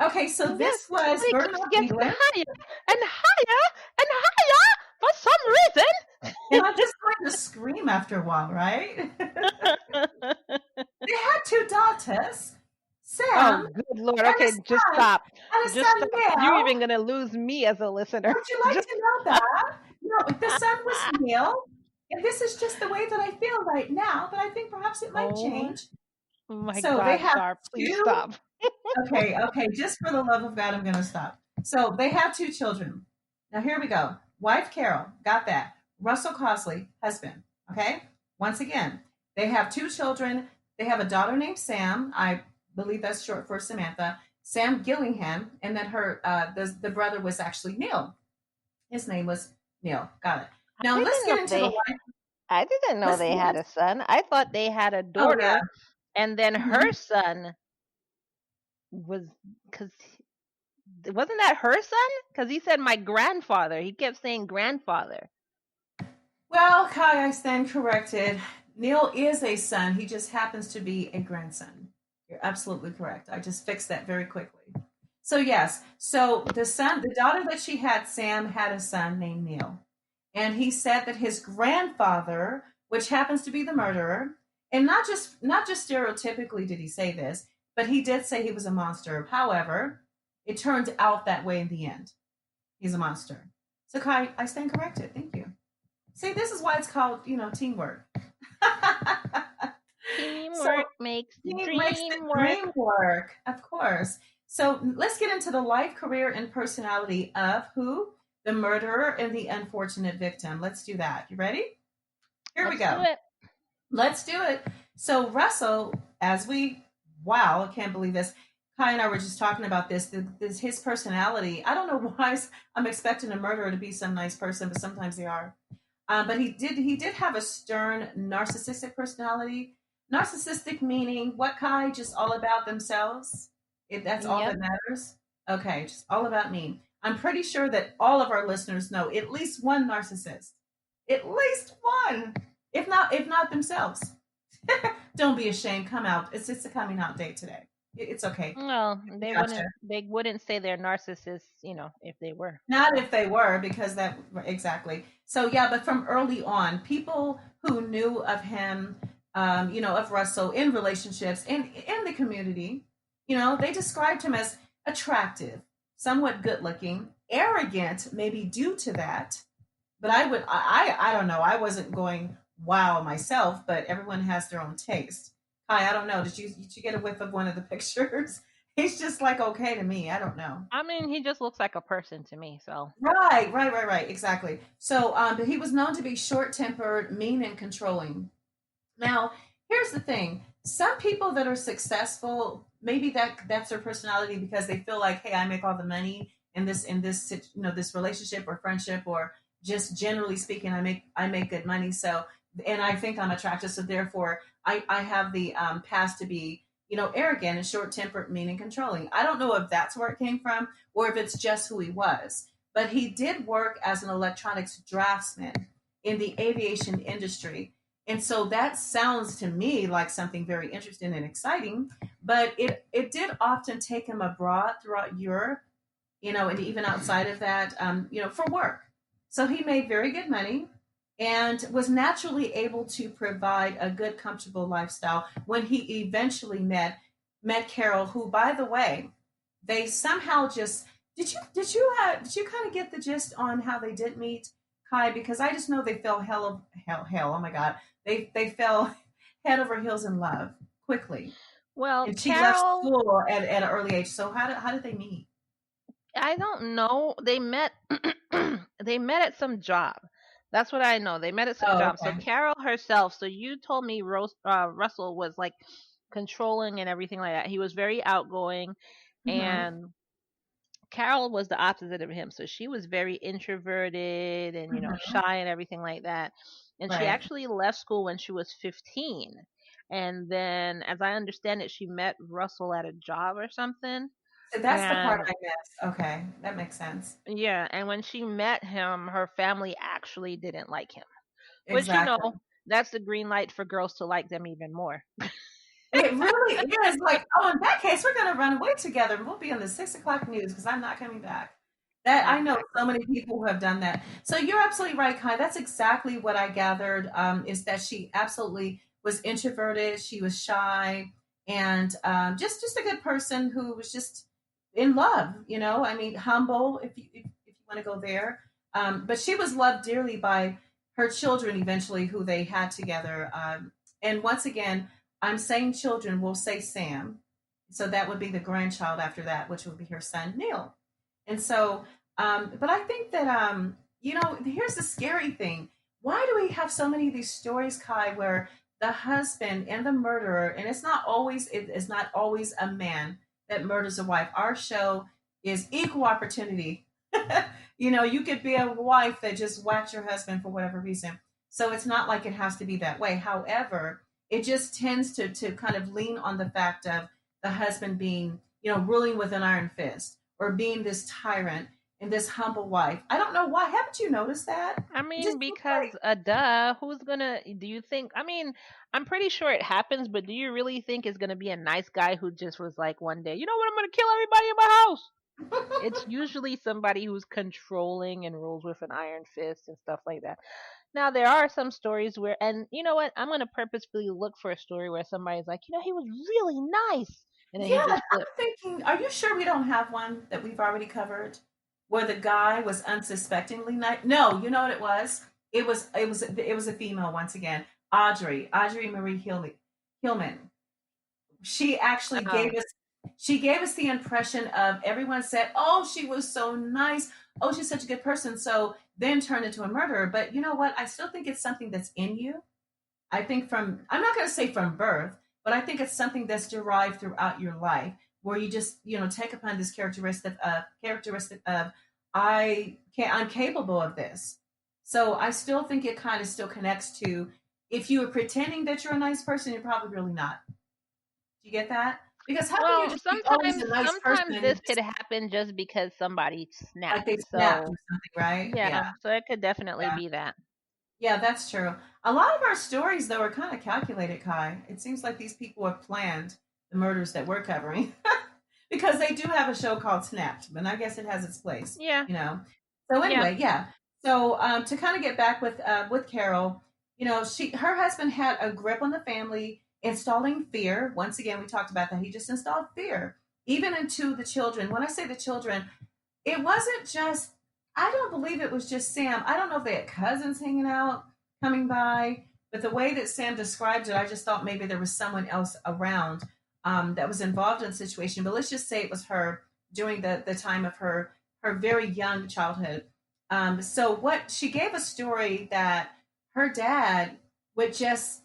Okay, so And then this was it Burton, just gets England. higher and higher and higher for some And I'm just going to scream after a while, right? reason. They had two daughters, Oh, Sam good Lord. and a Okay, just son, stop. and a Just son stop. You're Neil. even going to lose me as a listener. Would you like Just to know that? No, the son was Neil, and this is just the way that I feel right now, but I think perhaps it might Oh change. my So they God, have Char, please two. stop. Okay, just for the love of God, I'm going to stop. So they have two children. Now here we go. Wife Carol, got that. Russell Causley, husband. Okay. Once again, they have two children. They have a daughter named Sam. I believe that's short for Samantha. Sam Gillingham, and then the brother was actually Neil. His name was Neil. Got it. I Now let's didn't get know into the they life. I didn't know Let's they get had into, a son. I thought they had a oh yeah. daughter and then her Mhm. son was cuz wasn't that her son? Cuz he said my grandfather. He kept saying grandfather. Well, Kai, I stand corrected. Neil is a son. He just happens to be a grandson. You're absolutely correct. I just fixed that very quickly. So yes, so the daughter that she had, Sam, had a son named Neil, and he said that his grandfather, which happens to be the murderer, and not just stereotypically did he say this, but he did say he was a monster. However, it turned out that way in the end. He's a monster. So Kai, I stand corrected. Thank you. See, this is why it's called, teamwork. So Teamwork makes the team makes the dream work. dream work, of course. So let's get into the life, career, and personality of who? The murderer and the unfortunate victim. Let's do that. You ready? Here we Let's do go. it. Let's do it. So Russell, wow, I can't believe this. Kai and I were just talking about this his personality. I don't know why I'm expecting a murderer to be some nice person, but sometimes they are. But he did have a stern narcissistic personality. Narcissistic meaning what, Kai? Just all about themselves. That's all Yep. that matters. Okay, just all about me. I'm pretty sure that all of our listeners know at least one narcissist. At least one, if not themselves. Don't be ashamed. Come out. It's a coming out day today. It's okay. Well, Gotcha. they wouldn't say they're narcissists, if they were. Not So, if they were, because that exactly. So yeah, but from early on, people who knew of him, of Russell in relationships and in the community, they described him as attractive, somewhat good looking, arrogant, maybe due to that. But I don't know. I wasn't going wow myself, but everyone has their own taste. Hi, I don't know. Did you get a whiff of one of the pictures? He's just like okay to me. I don't know. I mean, he just looks like a person to me, so. Right. Exactly. So, but he was known to be short-tempered, mean, and controlling. Now, here's the thing: some people that are successful, maybe that's their personality because they feel like, hey, I make all the money in this relationship or friendship, or just generally speaking, I make good money. So, and I think I'm attractive, so therefore, I have the past to be arrogant and short tempered, mean, and controlling. I don't know if that's where it came from or if it's just who he was. But he did work as an electronics draftsman in the aviation industry. And so that sounds to me like something very interesting and exciting. But it did often take him abroad throughout Europe, and even outside of that, for work. So he made very good money and was naturally able to provide a good, comfortable lifestyle when he eventually met Carol, who, by the way, they somehow just did you kind of get the gist on how they did meet, Kai? Because I just know they fell hell. Oh my God, they fell head over heels in love quickly, Well, and she left Carol, school at an early age. So how did they meet? I don't know. They met they met at some job. That's what I know. They met at some Oh, job. So okay. Carol herself, so you told me Russell was like controlling and everything like that. He was very outgoing, Mm-hmm. and Carol was the opposite of him. So she was very introverted and, Mm-hmm. shy and everything like that. And she Right. actually left school when she was 15. And then, as I understand it, she met Russell at a job or something. So that's the part And I missed. Okay, that makes sense. yeah, and when she met him, her family actually didn't like him, which, Exactly. that's the green light for girls to like them even more. It really is like, oh, in that case, we're going to run away together. And we'll be on the 6 o'clock news because I'm not coming back. That I know so Exactly. many people who have done that. So you're absolutely right, Kai. That's exactly what I gathered. Is that she absolutely was introverted. She was shy, and just a good person who was just in love. I mean, humble. If you want to go there, but she was loved dearly by her children eventually, who they had together. And once again, I'm saying children. We'll say Sam. So that would be the grandchild after that, which would be her son Neil. And so, but I think that here's the scary thing. Why do we have so many of these stories, Kai, where the husband and the murderer, and it's not always a man that murders a wife. Our show is equal opportunity. You could be a wife that just whacked your husband for whatever reason. So it's not like it has to be that way. However, it just tends to kind of lean on the fact of the husband being, ruling with an iron fist or being this tyrant and this humble wife. I don't know why. Haven't you noticed that? I It just mean, seems because like, duh, who's gonna? Do you think? I mean, I'm pretty sure it happens, but do you really think it's gonna be a nice guy who just was like one day, you know what? I'm gonna kill everybody in my house. It's usually somebody who's controlling and rules with an iron fist and stuff like that. Now there are some stories where, and you know what? I'm gonna purposefully look for a story where somebody's like, he was really nice, and then yeah, he just I'm flipped. thinking, are you sure we don't have one that we've already covered where the guy was unsuspectingly nice? No, you know what it was? It was a female once again. Audrey Marie Hillman. She actually Oh, gave us the impression of everyone said, "Oh, she was so nice. Oh, she's such a good person." So then turned into a murderer. But you know what? I still think it's something that's in you. I think I'm not going to say from birth, but I think it's something that's derived throughout your life where you just, take upon this characteristic of I'm capable of this. So I still think it kind of still connects to if you were pretending that you're a nice person, you're probably really not. Do you get that? Because how can you well, just be always a nice person sometimes and this then could just happen just because somebody like snapped. they snapped or So something, right? yeah, Yeah. so it could definitely Yeah. be that. Yeah, that's true. A lot of our stories, though, are kind of calculated, Kai. It seems like these people have planned the murders that we're covering because they do have a show called Snapped, and I guess it has its place, Yeah, you know. So yeah. anyway, yeah. So to kind of get back with Carol, her husband had a grip on the family, installing fear. Once again, we talked about that. He just installed fear, even into the children. When I say the children, it wasn't just, I don't believe it was just Sam. I don't know if they had cousins hanging out, coming by, but the way that Sam described it, I just thought maybe there was someone else around that was involved in the situation. But let's just say it was her during the time of her very young childhood. So what she gave a story that her dad would just,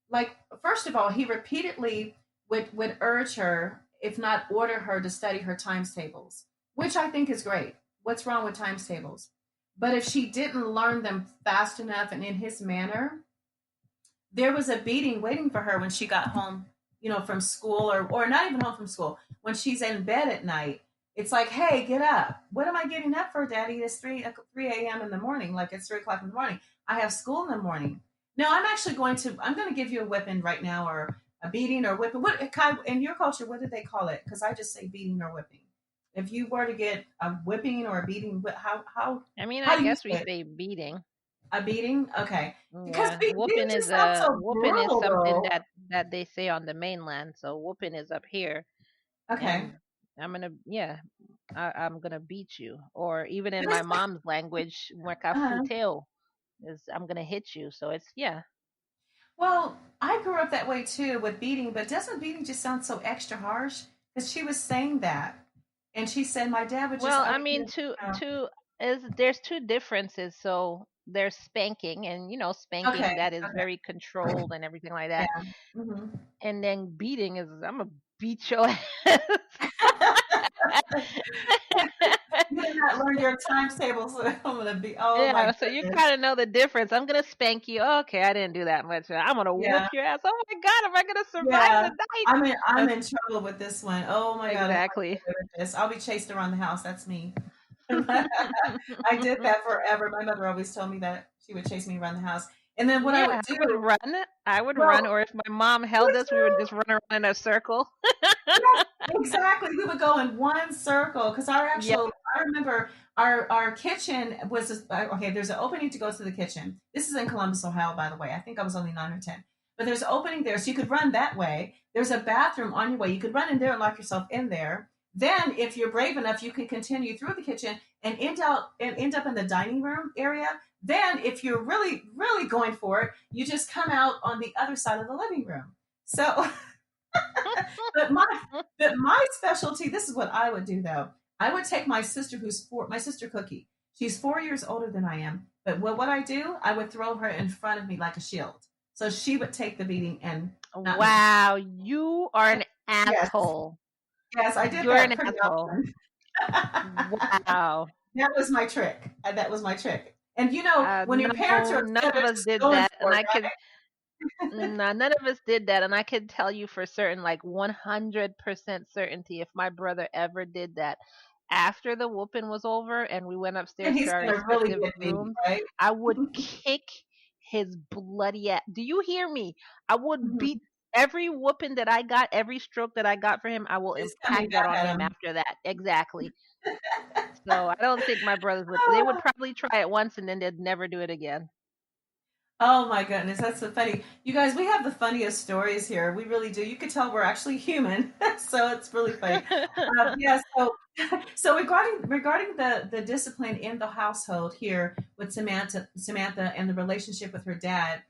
like, first of all, he repeatedly would urge her, if not order her, to study her times tables, which I think is great. What's wrong with times tables? But if she didn't learn them fast enough and in his manner, there was a beating waiting for her when she got home, from school, or not even home from school. When she's in bed at night, it's like, hey, get up. What am I getting up for, Daddy? It's 3 a.m. in the morning. Like, it's 3 o'clock in the morning. I have school in the morning. No, I'm going to give you a whipping right now, or a beating or whipping. What, Kai, in your culture, what do they call it? Because I just say beating or whipping. If you were to get a whipping or a beating, I mean, how I do you guess we say it? say beating. A beating? Okay. Because Yeah, beating whooping just is sounds so brutal, something though. that they say on the mainland. So whooping is up here, Okay. and I'm gonna beat you. Or even in But my it's, mom's language, uh, futeo is I'm gonna hit you. So it's yeah. well, I grew up that way too with beating, but doesn't beating just sound so extra harsh? Because she was saying that. And she said, my dad would just, Well, I I mean, mean, two is there's two differences. So there's spanking, and okay. spanking that is Okay. very controlled and everything like that. Yeah. Hmm. And then beating is I'm gonna beat your ass. You did not learn your times tables. So I'm going to be, oh my Yeah, so you goodness. kind of know the difference. I'm gonna spank you. Okay, I didn't do that much. I'm gonna whoop Yeah. your ass. Oh my god, am I gonna survive Yeah. the night? I'm Uh, in trouble with this one. Oh my God. I know I exactly. get away with this. I'll be chased around the house. That's me. I did that forever. My mother always told me that she would chase me around the house. And then what I Yeah, would I do, would run. I would run, well, or if my mom me held us, we would too. just run around in a circle. Yes, exactly. We would go in one circle because our Yep. actual, I remember our kitchen was, okay, there's an opening to go to the kitchen. This is in Columbus, Ohio, by the way. I think I was only 9 or 10. But there's an opening there, so you could run that way. There's a bathroom on your way. You could run in there and lock yourself in there. Then, if you're brave enough, you can continue through the kitchen and end up in the dining room area. Then, if you're really, really going for it, you just come out on the other side of the living room. So but my specialty, this is what I would do though. I would take my sister my sister Cookie. She's 4 years older than I am. But what I do, I would throw her in front of me like a shield. So she would take the beating and not me. Wow, you are an Yes. asshole. Yes, I did You're that an pretty asshole. often. Wow. That was my trick. That was my trick. And you know, when your parents No, are none upset, of they're us just did going that, and for it, I could. right? No, none of us did that, and I could tell you for certain, like 100% certainty, if my brother ever did that, after the whooping was over and we went And upstairs to he's our gonna really respective get me, rooms, right? I would kick his bloody ass. Do you hear me? I would beat Mhm. every whooping that I got, every stroke that I got for him. I will It's coming impact that back on at him him. after that. Exactly. So I don't think my brothers would. They would probably try it once and then they'd never do it again. Oh my goodness, that's so funny. You guys, we have the funniest stories here. We really do. You could tell we're actually human, so it's really funny. Yeah. So, so regarding the discipline in the household here with Samantha, and the relationship with her dad.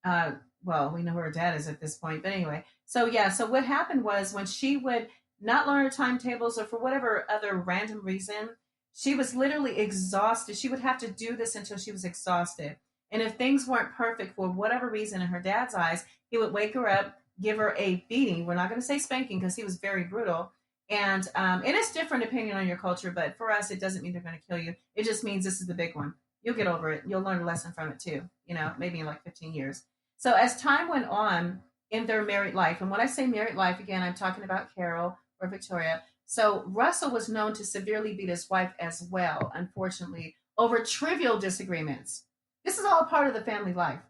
Uh, well, we know who her dad is at this point, but anyway. So yeah. So what happened was when she would not learn her timetables or for whatever other random reason, she was literally exhausted. She would have to do this until she was exhausted. And if things weren't perfect for whatever reason in her dad's eyes, he would wake her up, give her a beating. We're not going to say spanking because he was very brutal. And it's different depending on your culture, but for us, it doesn't mean they're going to kill you. It just means this is the big one. You'll get over it. You'll learn a lesson from it too. You know, maybe in like 15 years. So as time went on in their married life, and when I say married life, again, I'm talking about Carol or Victoria. So Russell was known to severely beat his wife as well, unfortunately, over trivial disagreements. This is all part of the family life.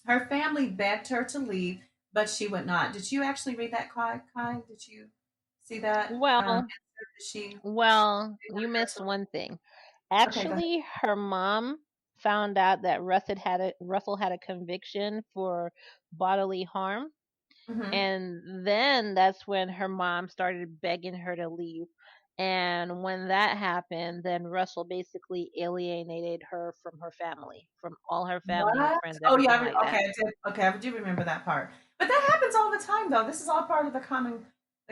Her family begged her to leave, but she would not. Did you actually read that, Kai? Did you see that? Well, Did she well, they you wanted her missed to one thing. leave? Okay, go ahead. Actually, her mom found out that Russell had a conviction for bodily harm, Hmm. and then that's when her mom started begging her to leave. And when that happened, then Russell basically alienated her from her family, from all her family and What? friends, Oh yeah. everything like Okay, that. I did. Okay, I do remember that part. But that happens all the time, though. This is all part of the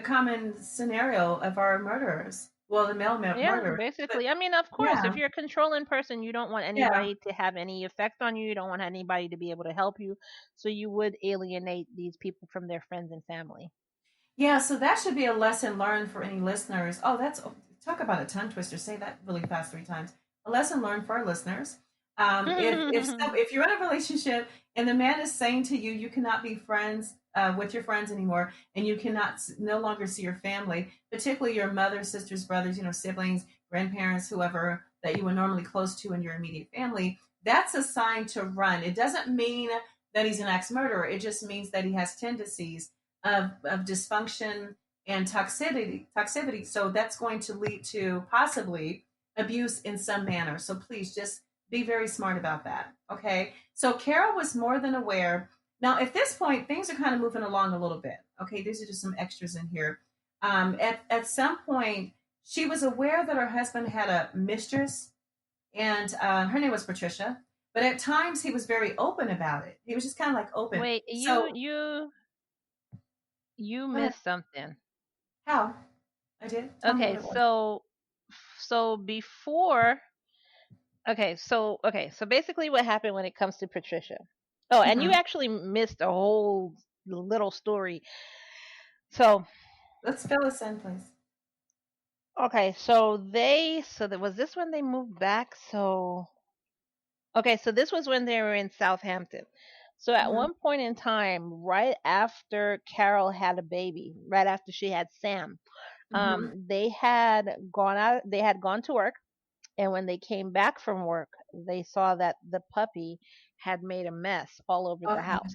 common scenario of our murderers. Well, the Yeah, murderers. But basically. I mean, of course, if yeah, you're a controlling person, you don't want yeah, anybody to have any effect on you. You don't want anybody to be able to help you. So you would alienate these people from their friends and family. yeah. So that should be a lesson learned for any listeners. Oh, that's talk about a tongue twister. Say that really fast 3 times. A lesson learned for our listeners. If you're in a relationship and the man is saying to you, you cannot be friends with your friends anymore, and you cannot no longer see your family, particularly your mother, sisters, brothers, siblings, grandparents, whoever that you were normally close to in your immediate family, that's a sign to run. It doesn't mean that he's an ex-murderer. It just means that he has tendencies of dysfunction and toxicity. So that's going to lead to possibly abuse in some manner. So please just be very smart about that. Okay. So Carol was more than aware. Now, at this point, things are kind of moving along a little bit. Okay. These are just some extras in here. At some point, she was aware that her husband had a mistress, and her name was Patricia. But at times, he was very open about it. He was just kind of like open. Wait, So, you go ahead. missed something. How? I did. Tell me what Okay, it was. so before so basically what happened when it comes to Patricia. Oh, and you Hmm. actually missed a whole little story. So, Let's fill us in, please. okay, so that was this when they moved back? So, okay, so this was when they were in Southampton. So at Hmm. one point in time, right after Carol had a baby, right after she had Sam, Hmm. they had gone to work, and when they came back from work, they saw that the puppy had made a mess all over the Okay. house.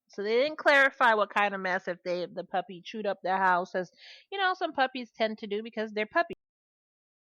So they didn't clarify what kind of mess, if the puppy chewed up their house, as some puppies tend to do because they're puppies.